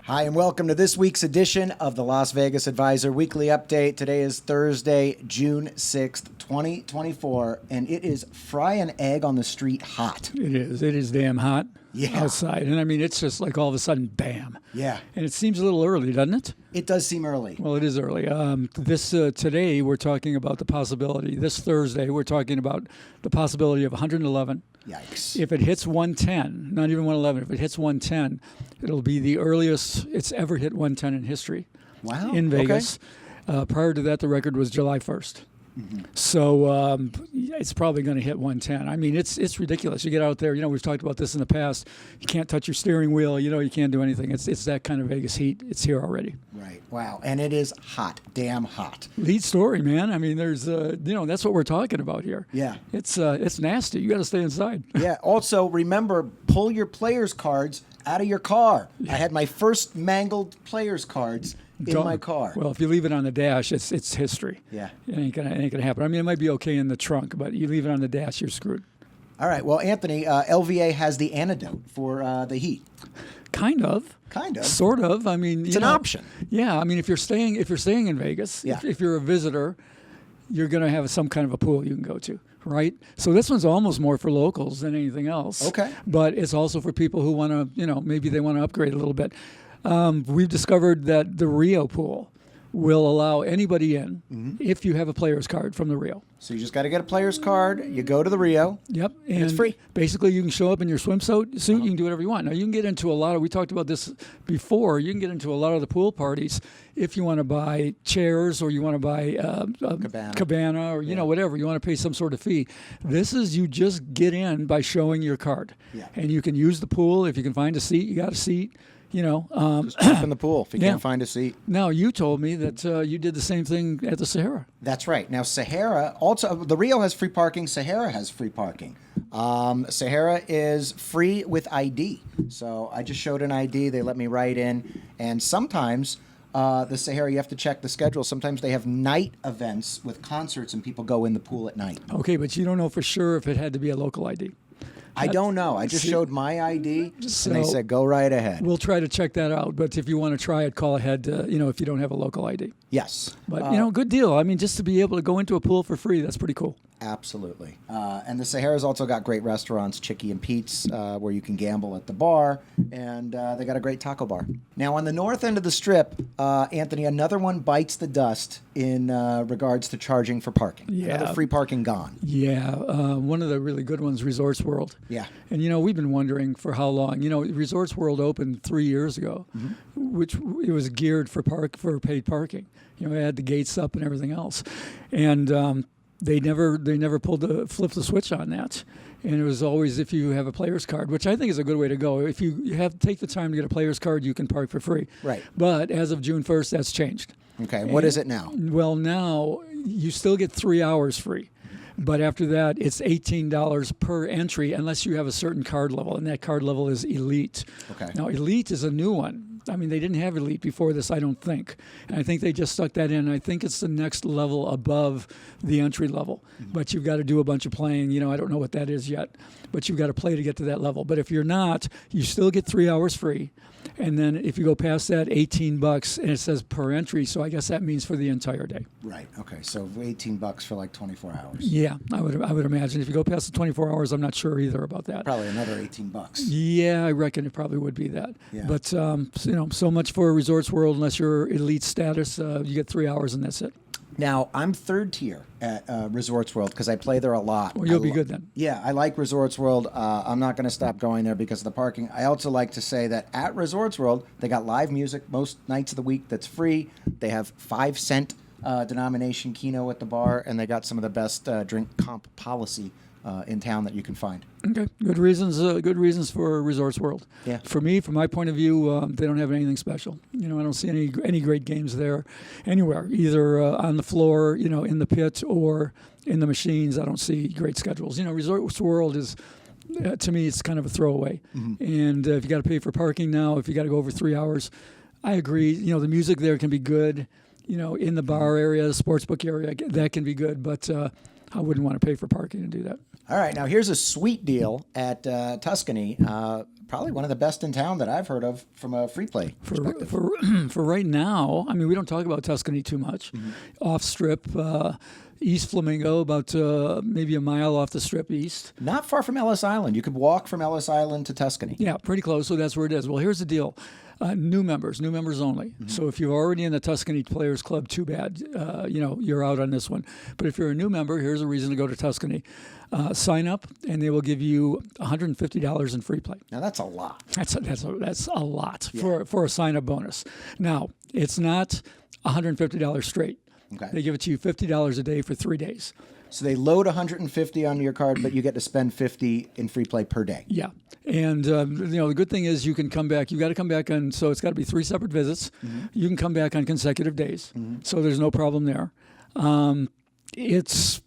Hi, and welcome to this week's edition of the Las Vegas Advisor Weekly Update. Today is Thursday, June 6th, 2024, and it is fry an egg on the street hot. It is. It is damn hot outside. And I mean, it's just like all of a sudden, bam. Yeah. And it seems a little early, doesn't it? It does seem early. Well, it is early. Today, we're talking about the possibility. This Thursday, we're talking about the possibility of 111. Yikes. If it hits 110, not even 111, if it hits 110, it'll be the earliest it's ever hit 110 in history. Wow. In Vegas. Okay. Prior to that, the record was July 1st. Mm-hmm. So it's probably going to hit 110. I mean, it's ridiculous. You get out there, we've talked about this in the past. You can't touch your steering wheel. You can't do anything. It's that kind of Vegas heat. It's here already. Right. Wow. And it is hot. Damn hot. Lead story, man. I mean, there's, that's what we're talking about here. Yeah. It's nasty. You got to stay inside. Yeah. Also, remember, pull your players' cards out of your car. I had my first mangled players' cards in my car. Well, if you leave it on the dash, it's history. Yeah. It ain't gonna happen. I mean, it might be okay in the trunk, but you leave it on the dash, you're screwed. All right. Well, Anthony, LVA has the antidote for the heat. Kind of. Sort of. I mean, it's an option. Yeah. I mean, if you're staying in Vegas, if you're a visitor, you're gonna have some kind of a pool you can go to. Right? So this one's almost more for locals than anything else. Okay. But it's also for people who want to, maybe they want to upgrade a little bit. We've discovered that the Rio pool will allow anybody in if you have a player's card from the Rio. So you just got to get a player's card. You go to the Rio. Yep. And it's free. Basically, you can show up in your swimsuit. You can do whatever you want. Now, you can get into a lot of, we talked about this before, you can get into a lot of the pool parties if you want to buy chairs or you want to buy cabana or, whatever. You want to pay some sort of fee. This is you just get in by showing your card. Yeah. And you can use the pool. If you can find a seat, you got a seat. Just jump in the pool if you can't find a seat. Now, you told me that you did the same thing at the Sahara. That's right. Now, Sahara, also, the Rio has free parking. Sahara has free parking. Sahara is free with ID. So I just showed an ID. They let me write in. And sometimes the Sahara, you have to check the schedule. Sometimes they have night events with concerts and people go in the pool at night. Okay, but you don't know for sure if it had to be a local ID. I don't know. I just showed my ID, and they said, go right ahead. We'll try to check that out. But if you want to try it, call ahead, if you don't have a local ID. Yes. But, good deal. I mean, just to be able to go into a pool for free, that's pretty cool. Absolutely. And the Sahara's also got great restaurants, Chicky and Pete's, where you can gamble at the bar, and they got a great taco bar. Now, on the north end of the Strip, Anthony, another one bites the dust in regards to charging for parking. Yeah. Another free parking gone. Yeah. One of the really good ones, Resorts World. Yeah. And, we've been wondering for how long. Resorts World opened 3 years ago, which it was geared for paid parking. It had the gates up and everything else. And they never flipped the switch on that. And it was always if you have a player's card, which I think is a good way to go. If you take the time to get a player's card, you can park for free. Right. But as of June 1st, that's changed. Okay. What is it now? Well, now you still get 3 hours free. But after that, it's $18 per entry unless you have a certain card level, and that card level is Elite. Okay. Now, Elite is a new one. I mean, they didn't have Elite before this, I don't think. And I think they just stuck that in. I think it's the next level above the entry level. But you've got to do a bunch of playing. I don't know what that is yet. But you've got to play to get to that level. But if you're not, you still get 3 hours free. And then if you go past that, $18, and it says per entry, so I guess that means for the entire day. Right. Okay. So $18 for like 24 hours. Yeah, I would imagine. If you go past the 24 hours, I'm not sure either about that. Probably another $18. Yeah, I reckon it probably would be that. Yeah. But so much for Resorts World. Unless you're elite status, you get 3 hours and that's it. Now, I'm third tier at Resorts World because I play there a lot. Well, you'll be good then. Yeah, I like Resorts World. I'm not going to stop going there because of the parking. I also like to say that at Resorts World, they got live music most nights of the week that's free. They have 5-cent denomination Keno at the bar, and they got some of the best drink comp policy in town that you can find. Okay, good reasons. Good reasons for Resorts World. Yeah. For me, from my point of view, they don't have anything special. I don't see any great games there anywhere, either on the floor, in the pit, or in the machines. I don't see great schedules. Resorts World is. To me, it's kind of a throwaway. And if you got to pay for parking now, if you got to go over 3 hours, I agree. The music there can be good. In the bar area, the sports book area, that can be good. But I wouldn't want to pay for parking to do that. All right, now here's a sweet deal at Tuscany. Probably one of the best in town that I've heard of from a free play perspective. For right now, I mean, we don't talk about Tuscany too much. Off strip, East Flamingo, about maybe a mile off the strip east. Not far from Ellis Island. You could walk from Ellis Island to Tuscany. Yeah, pretty close. So that's where it is. Well, here's the deal. New members only. So if you're already in the Tuscany Players Club, too bad. You're out on this one. But if you're a new member, here's a reason to go to Tuscany. Sign up, and they will give you $150 in free play. Now that's a lot. That's a lot for a sign up bonus. Now it's not $150 straight. Okay. They give it to you $50 a day for 3 days. So they load $150 onto your card, but you get to spend $50 in free play per day. Yeah, and the good thing is you can come back. You got to come back on. So it's got to be 3 separate visits. You can come back on consecutive days. So there's no problem there. It's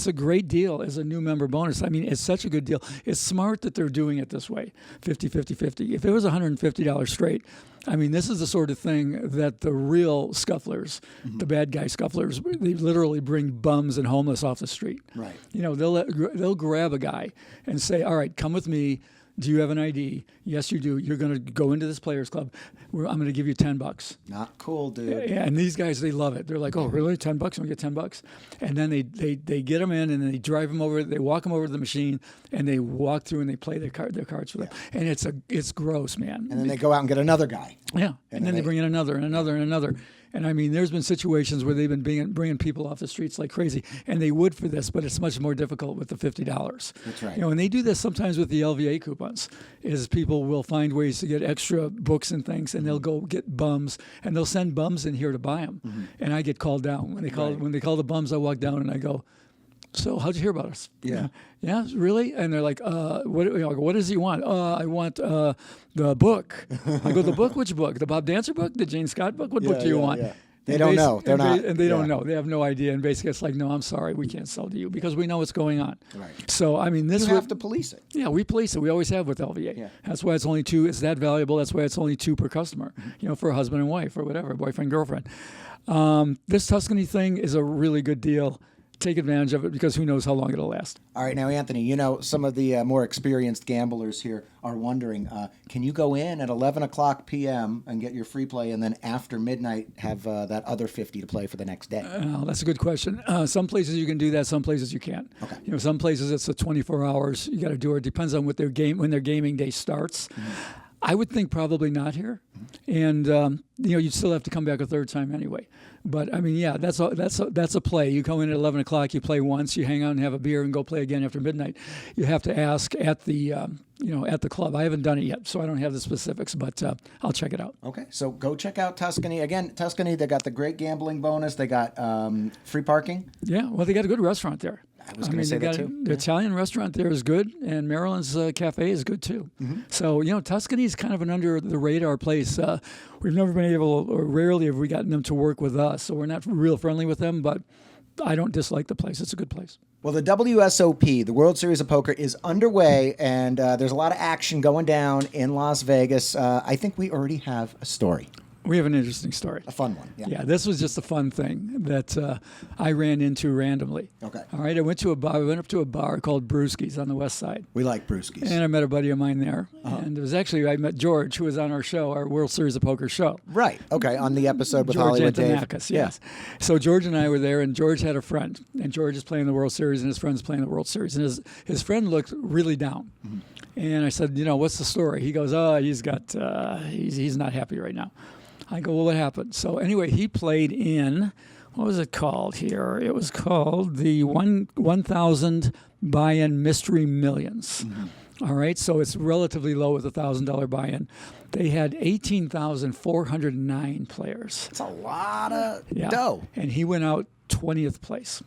a great deal as a new member bonus. I mean, it's such a good deal. It's smart that they're doing it this way, 50-50-50. If it was $150 straight, I mean, this is the sort of thing that the real scufflers, the bad guy scufflers, they literally bring bums and homeless off the street. Right. They'll grab a guy and say, all right, come with me. Do you have an ID? Yes, you do. You're going to go into this players club. I'm going to give you $10. Not cool, dude. Yeah, and these guys, they love it. They're like, oh, really? $10? I'm going to get $10. And then they get them in, and then they drive them over. They walk them over to the machine, and they walk through and they play their cards for them. And it's gross, man. And then they go out and get another guy. Yeah, and then they bring in another and another and another. And I mean, there's been situations where they've been bringing people off the streets like crazy, and they would for this, but it's much more difficult with the $50. That's right. And they do this sometimes with the LVA coupons. Is people will find ways to get extra books and things, and they'll go get bums, and they'll send bums in here to buy them. And I get called down when they call the bums. I walk down and I go, so how'd you hear about us? Yeah. Yeah, really? And they're like, what does he want? I want the book. I go, the book? Which book? The Bob Dancer book? The Jane Scott book? What book do you want? Yeah. They don't know. They're not. And they don't know. They have no idea. And basically it's like, no, I'm sorry. We can't sell to you because we know what's going on. Right. So, I mean, You have to police it. Yeah, we police it. We always have with LVA. Yeah. That's why it's only 2. It's that valuable. That's why it's only 2 per customer, for a husband and wife or whatever, boyfriend, girlfriend. This Tuscany thing is a really good deal. Take advantage of it because who knows how long it'll last. All right, now, Anthony, some of the more experienced gamblers here are wondering, can you go in at 11 o'clock p.m. and get your free play, and then after midnight have that other 50 to play for the next day? That's a good question. Some places you can do that. Some places you can't. Okay. Some places it's a 24 hours. You got to do it. It depends on when their gaming day starts. I would think probably not here, and you'd still have to come back a third time anyway. But I mean, yeah, that's a play. You come in at 11 o'clock, you play once, you hang out and have a beer, and go play again after midnight. You have to ask at the at the club. I haven't done it yet, so I don't have the specifics, but I'll check it out. Okay, so go check out Tuscany. Again, Tuscany, they got the great gambling bonus. They got free parking. Yeah, well, they got a good restaurant there. I was going to say that too. The Italian restaurant there is good, and Maryland's cafe is good too. So, Tuscany is kind of an under the radar place. We've never been able, or rarely have we gotten them to work with us. So we're not real friendly with them, but I don't dislike the place. It's a good place. Well, the WSOP, the World Series of Poker, is underway, and there's a lot of action going down in Las Vegas. I think we already have a story. We have an interesting story. A fun one. Yeah. Yeah, this was just a fun thing that I ran into randomly. Okay. All right, I went up to a bar called Brewski's on the west side. We like Brewski's. And I met a buddy of mine there. And it was actually, I met George, who was on our show, our World Series of Poker show. Right. Okay, on the episode with George Hollywood Dave. Antonakis, yes. So George and I were there, and George had a friend. And George is playing the World Series, and his friend's playing the World Series. And his friend looked really down. And I said, what's the story? He goes, he's not happy right now. I go, well, what happened? So anyway, he played in, what was it called here? It was called the 1,000 buy-in Mystery Millions. All right, so it's relatively low with $1,000 buy-in. They had 18,409 players. That's a lot of dough. And he went out 20th place.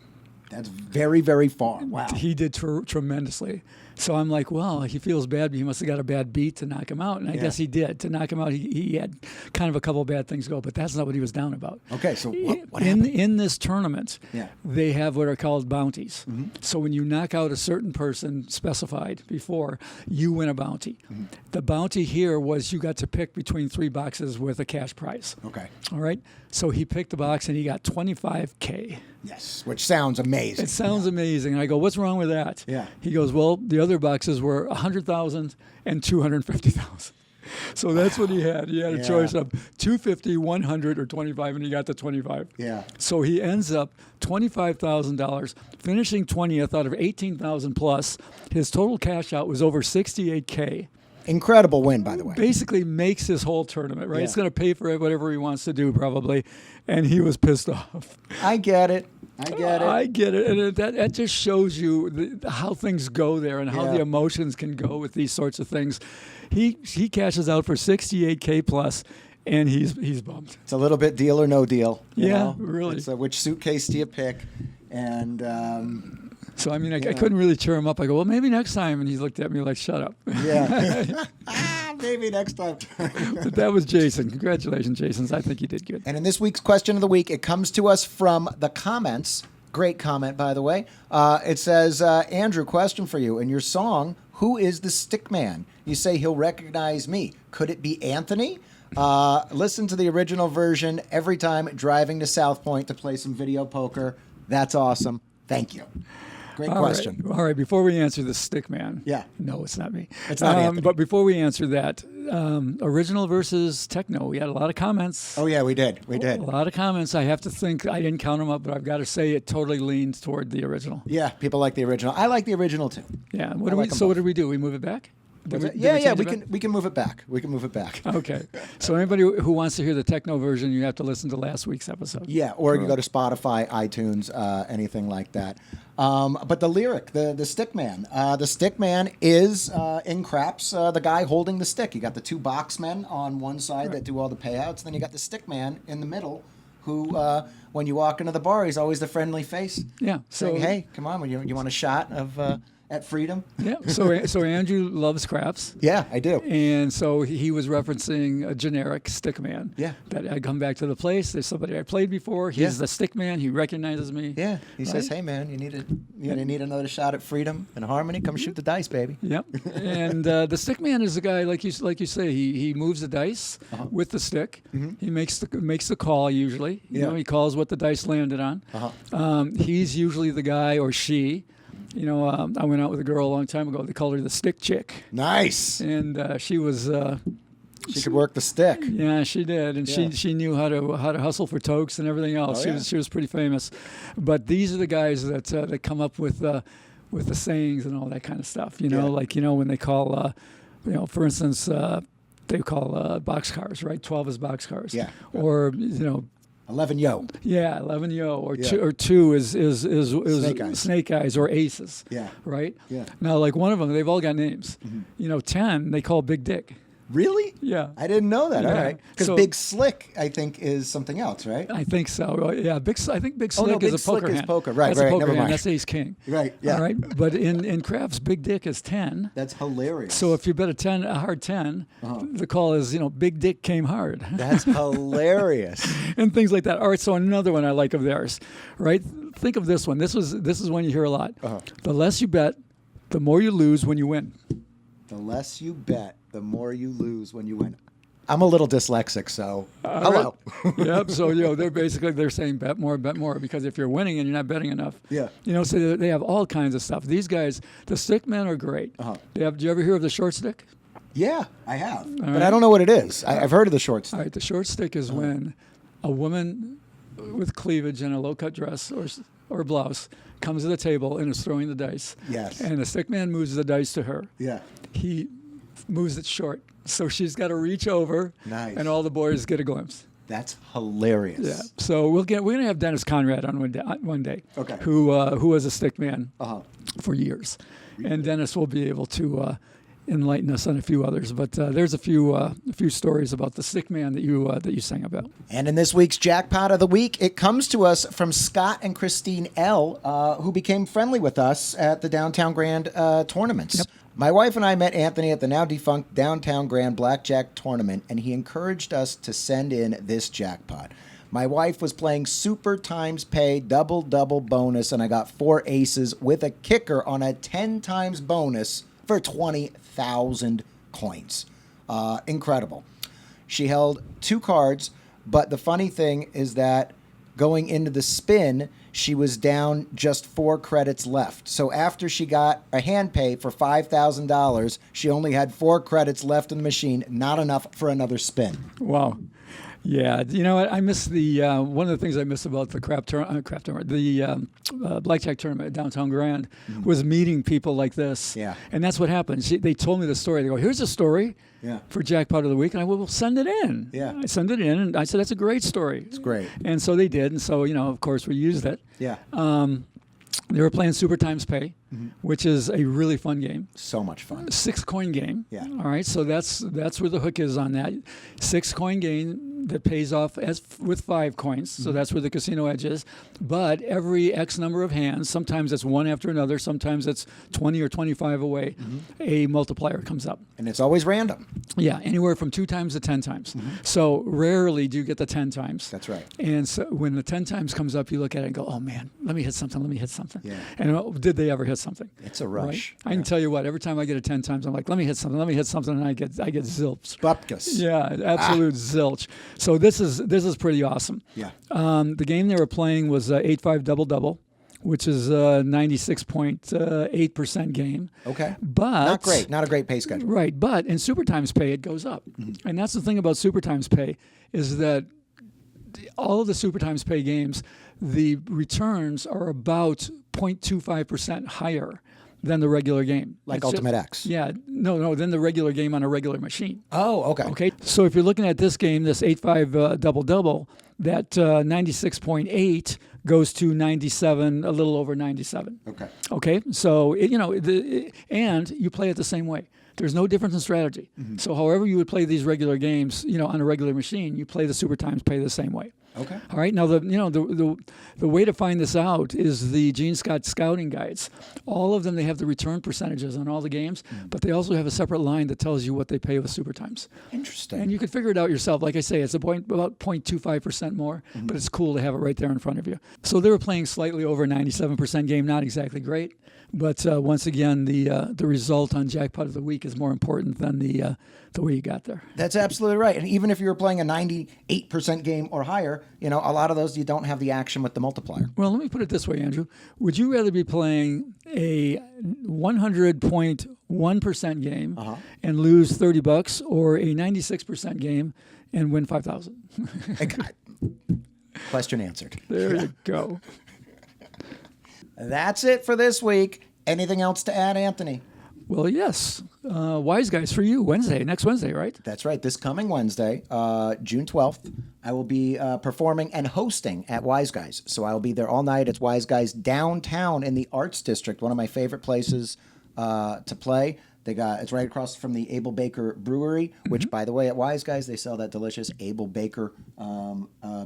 That's very, very far. Wow. He did tremendously. So I'm like, well, he feels bad, but he must have got a bad beat to knock him out. And I guess he did. To knock him out, he had kind of a couple of bad things go, but that's not what he was down about. Okay, so what happened? In this tournament, they have what are called bounties. Mm-hmm. So when you knock out a certain person specified before, you win a bounty. Mm-hmm. The bounty here was you got to pick between 3 boxes with a cash prize. Okay. All right. So he picked the box and he got $25K. Yes, which sounds amazing. It sounds amazing. And I go, what's wrong with that? Yeah. He goes, well, the other boxes were 100,000 and 250,000. So that's what he had. He had a choice of 250, 100, or 25, and he got the 25. Yeah. So he ends up $25,000, finishing 20th out of 18,000 plus. His total cash out was over 68K. Incredible win, by the way. Basically makes his whole tournament, right? Yeah. It's going to pay for whatever he wants to do, probably. And he was pissed off. I get it. I get it. I get it. And that just shows you how things go there and how the emotions can go with these sorts of things. He cashes out for 68K plus, and he's bummed. It's a little bit deal or no deal. You know? Really. It's which suitcase do you pick? And so, I mean, I couldn't really cheer him up. I go, well, maybe next time. And he looked at me like, shut up. yeah. Maybe next time. But that was Jason. Congratulations, Jason. I think you did good. And in this week's question of the week, it comes to us from the comments. Great comment, by the way. It says, Andrew, question for you. In your song, who is the stick man? You say he'll recognize me. Could it be Anthony? Listen to the original version every time driving to South Point to play some video poker. That's awesome. Thank you. Great question. All right. Before we answer the stick man. Yeah. No, it's not me. It's not Anthony. But before we answer that, original versus techno, we had a lot of comments. Oh, yeah, we did. We did. A lot of comments. I have to think, I didn't count them up, but I've got to say it totally leans toward the original. Yeah, people like the original. I like the original, too. Yeah. What did we do? We move it back? We change we it back? can move it back. We can move it back. Okay. So anybody who wants to hear the techno version, you have to listen to last week's episode. Yeah, or you go to Spotify, iTunes, anything like that. But the lyric, the stick man. The stick man is, in craps, the guy holding the stick. You got the 2 boxmen on one side that do all the payouts. Then you got the stick man in the middle who, when you walk into the bar, he's always the friendly face. Yeah. Saying, hey, come on, you want a shot of... at Freedom? Yeah. So Andrew loves craps. Yeah, I do. And so he was referencing a generic stick man. Yeah. That I come back to the place. There's somebody I played before. He's the stick man. He recognizes me. Yeah. He says, hey, man, you need another shot at Freedom and Harmony? Come shoot the dice, baby. Yep. And the stick man is the guy, like you say, he moves the dice with the stick. Mm-hmm. He makes the call usually. You know, he calls what the dice landed on. He's usually the guy or she. You know, I went out with a girl a long time ago. They called her the stick chick. Nice. And she was... she could work the stick. Yeah, she did, and she knew how to hustle for tokes and everything else. She was pretty famous. But these are the guys that come up with the sayings and all that kind of stuff. You know, like when they call, for instance, they call boxcars, right? 12 is boxcars. Yeah. Or 11 yo. Yeah, 11 yo, or two is Snake eyes or aces. Yeah. Right? Yeah. Now, like one of them, they've all got names. Mm-hmm. 10 they call Big Dick. Really? Yeah. I didn't know that. Yeah. All right. Because Big Slick, I think, is something else, right? I think so. Yeah. I think Big Slick Big is a poker Slick hand. is poker. Right, That's right. a poker Never hand. mind. That's ace king. Right. Yeah. All right. But in craps, Big Dick is 10. That's hilarious. So if you bet a hard 10, the call is, Big Dick came hard. That's hilarious. And things like that. All right. So another one I like of theirs, right? Think of this one. This is one you hear a lot. The less you bet, the more you lose when you win. The less you bet, the more you lose when you win. I'm a little dyslexic, so hello. Right. Yep. So they're saying bet more, because if you're winning and you're not betting enough, so they have all kinds of stuff. These guys, the stick men are great. Do you ever hear of the short stick? Yeah, I have, but I don't know what it is. I've heard of the short stick. All right, the short stick is when a woman with cleavage in a low-cut dress or blouse comes to the table and is throwing the dice. Yes. And the stick man moves the dice to her. Yeah. He moves it short. So she's got to reach over, and all the boys get a glimpse. That's hilarious. Yeah. So we're gonna have Dennis Conrad on one day. Okay. Who was a stick man for years, and Dennis will be able to enlighten us on a few others. But there's a few stories about the sick man that you sang about. And in this week's Jackpot of the Week, it comes to us from Scott and Christine L., who became friendly with us at the Downtown Grand tournaments. Yep. My wife and I met Anthony at the now defunct Downtown Grand Blackjack tournament, and he encouraged us to send in this jackpot. My wife was playing Super Times Pay double bonus, and I got 4 aces with a kicker on a 10 times bonus for 20,000 coins. Incredible. She held 2 cards, but the funny thing is that going into the spin, she was down just 4 credits left. So after she got a hand pay for $5,000, she only had 4 credits left in the machine, not enough for another spin. Wow. Yeah, you know what? I miss the one of the things I miss about the blackjack tournament at Downtown Grand was meeting people like this. Yeah, and that's what happened. They told me the story. They go, "Here's a story for Jackpot of the Week," and I went, "Well, send it in." Yeah, I send it in, and I said, "That's a great story." It's great, and so they did, and so of course, we used it. Yeah. They were playing Super Times Pay, which is a really fun game. So much fun. 6 coin game. Yeah. All right. So that's where the hook is on that. 6 coin game that pays off with 5 coins. So that's where the casino edge is. But every X number of hands, sometimes it's one after another, sometimes it's 20 or 25 away, a multiplier comes up. And it's always random. Yeah, anywhere from 2 times to 10 times. So rarely do you get the 10 times. That's right. And so when the 10 times comes up, you look at it and go, "Oh man, let me hit something. Yeah. And did they ever hit something? It's a rush. Right? I can tell you what, every time I get a 10 times, I'm like, let me hit something, and I get zilch. Bupkis. Yeah, absolute zilch. So this is pretty awesome. Yeah. The game they were playing was 8-5 double, which is a 96.8% game. Okay. But not great. Not a great pay schedule. Right. But in Super Times Pay, it goes up. And that's the thing about Super Times Pay is that all of the Super Times Pay games, the returns are about 0.25% higher than the regular game. Like Ultimate X. Yeah. No, than the regular game on a regular machine. Oh, okay. Okay. So if you're looking at this game, this 8-5 double, that 96.8 goes to 97, a little over 97. Okay. Okay. So, and you play it the same way. There's no difference in strategy. So however you would play these regular games, on a regular machine, you play the Super Times Pay the same way. Okay. All right. Now the way to find this out is the Gene Scott scouting guides. All of them, they have the return percentages on all the games, but they also have a separate line that tells you what they pay with Super Times. Interesting. And you can figure it out yourself. Like I say, it's about 0.25% more, but it's cool to have it right there in front of you. So they were playing slightly over a 97% game, not exactly great. But once again, the result on Jackpot of the Week is more important than the way you got there. That's absolutely right. And even if you were playing a 98% game or higher, a lot of those you don't have the action with the multiplier. Well, let me put it this way, Andrew. Would you rather be playing a 100.1% game and lose $30, or a 96% game and win $5,000? Question answered. There you go. That's it for this week. Anything else to add, Anthony? Well, yes. Wise Guys for you, next Wednesday, right? That's right. This coming Wednesday, June 12th, I will be performing and hosting at Wise Guys. So I will be there all night. It's Wise Guys downtown in the Arts District, one of my favorite places to play. It's right across from the Abel Baker Brewery, which, by the way, at Wise Guys, they sell that delicious Abel Baker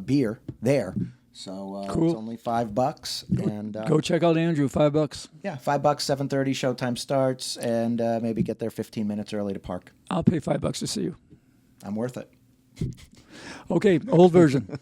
beer there. So cool. It's only $5, and go check out Andrew. $5. Yeah, $5. 7:30 showtime starts, and maybe get there 15 minutes early to park. I'll pay $5 to see you. I'm worth it. Okay, old version.